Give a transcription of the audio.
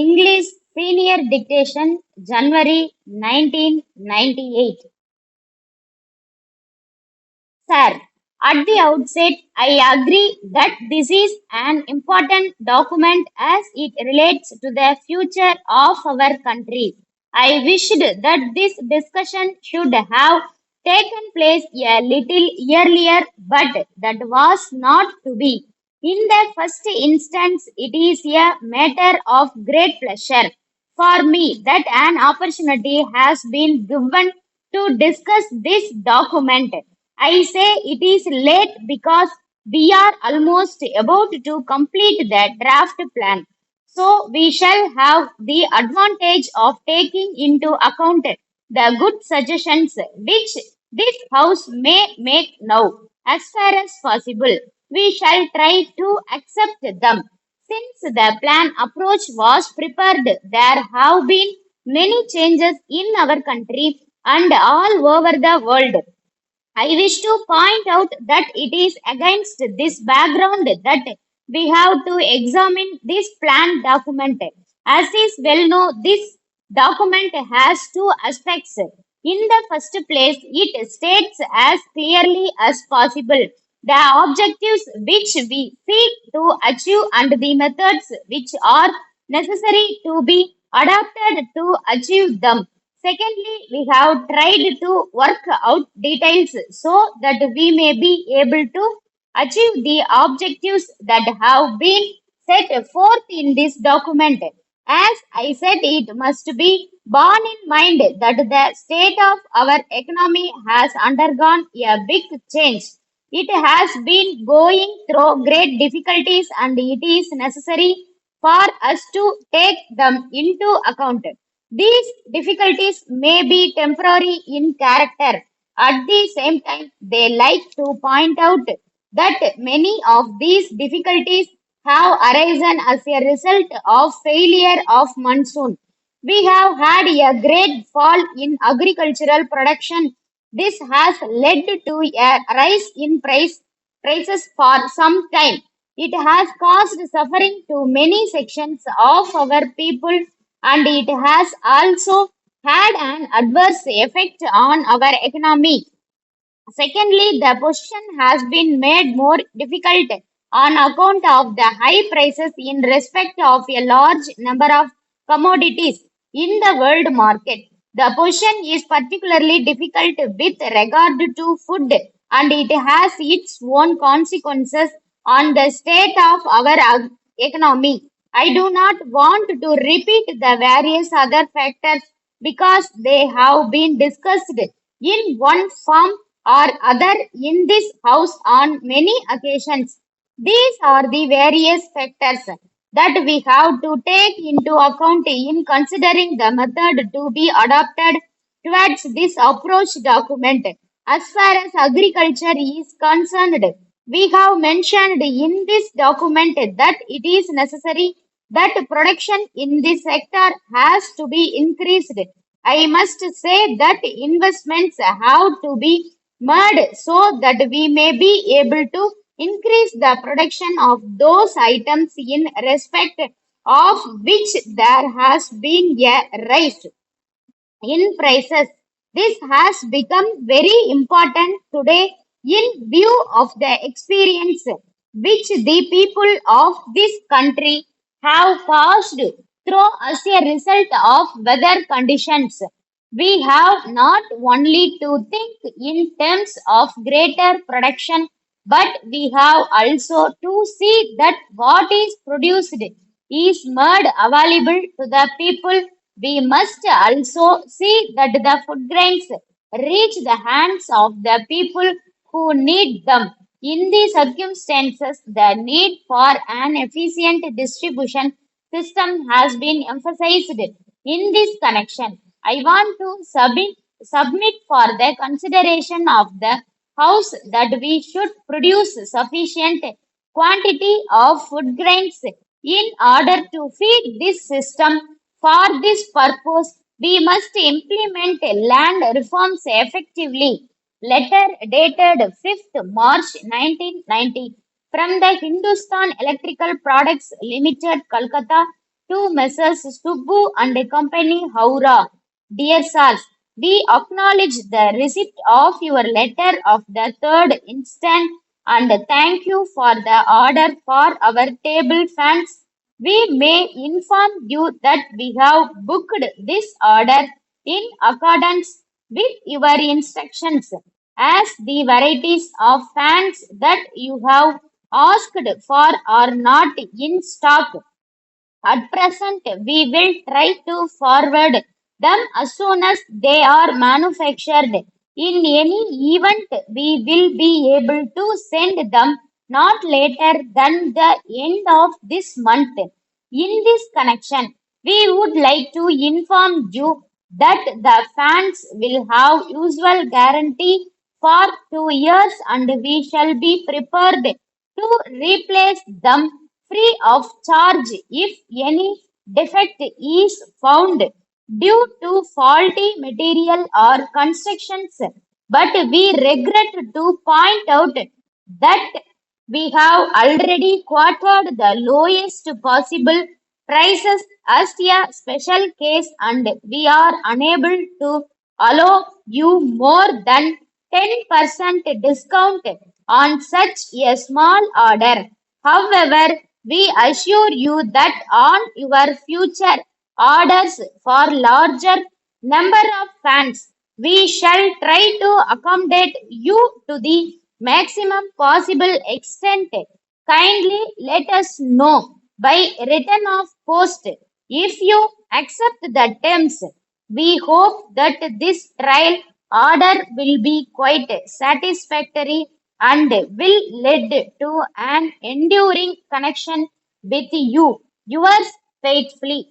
English Senior Dictation, January 1998. Sir, at the outset, I agree that this is an important document as it relates to the future of our country. I wished that this discussion should have taken place a little earlier, but that was not to be. In the first instance, it is a matter of great pleasure for me that an opportunity has been given to discuss this document. I say it is late because we are almost about to complete the draft plan. So we shall have the advantage of taking into account the good suggestions which this house may make now. As far as possible, we shall try to accept them. Since the plan approach was prepared, there have been many changes in our country and all over the world. I wish to point out that it is against this background that we have to examine this plan document. As is well known, this document has two aspects. In the first place, it states as clearly as possible the objectives which we seek to achieve and the methods which are necessary to be adopted to achieve them. Secondly, we have tried to work out details so that we may be able to achieve the objectives that have been set forth in this document. As I said, it must be borne in mind that the state of our economy has undergone a big change. It has been going through great difficulties and it is necessary for us to take them into account. These difficulties may be temporary in character. At the same time, they like to point out that many of these difficulties have arisen as a result of failure of monsoon. We have had a great fall in agricultural production. This has led to a rise in prices for some time. It has caused suffering to many sections of our people and it has also had an adverse effect on our economy. Secondly, the position has been made more difficult on account of the high prices in respect of a large number of commodities in the world market. The position is particularly difficult with regard to food and it has its own consequences on the state of our economy. I do not want to repeat the various other factors because they have been discussed in one form or other in this house on many occasions. These are the various factors that we have to take into account in considering the method to be adopted towards this approach document. As far as agriculture is concerned, we have mentioned in this document that it is necessary that production in this sector has to be increased. I must say that investments have to be made so that we may be able to increase the production of those items in respect of which there has been a rise in prices. This has become very important today in view of the experience which the people of this country have passed through as a result of weather conditions. We have not only to think in terms of greater production, but we have also to see that what is produced is made available to the people. We must also see that the food grains reach the hands of the people who need them. In these circumstances, the need for an efficient distribution system has been emphasized. In this connection, I want to submit for the consideration of the House that we should produce sufficient quantity of food grains in order to feed this system. For this purpose, we must implement land reforms effectively. Letter dated 5th March 1990 from the Hindustan Electrical Products Limited, Kolkata. To Messrs. Subbu and Company, Howrah. Dear Sirs, we acknowledge the receipt of your letter of the 3rd instant and thank you for the order for our table fans. We may inform you that we have booked this order in accordance with your instructions, as the varieties of fans that you have asked for are not in stock at present. We will try to forward them as soon as they are manufactured. In any event, we will be able to send them not later than the end of this month. In this connection, we would like to inform you that the fans will have usual guarantee for 2 years and we shall be prepared to replace them free of charge if any defect is found due to faulty material or constructions. But we regret to point out that we have already quoted the lowest possible prices as a special case and we are unable to allow you more than 10% discount on such a small order. However, we assure you that on your future orders for larger number of fans, we shall try to accommodate you to the maximum possible extent. Kindly let us know by return of post if you accept the terms. We hope that this trial order will be quite satisfactory and will lead to an enduring connection with you. Yours faithfully,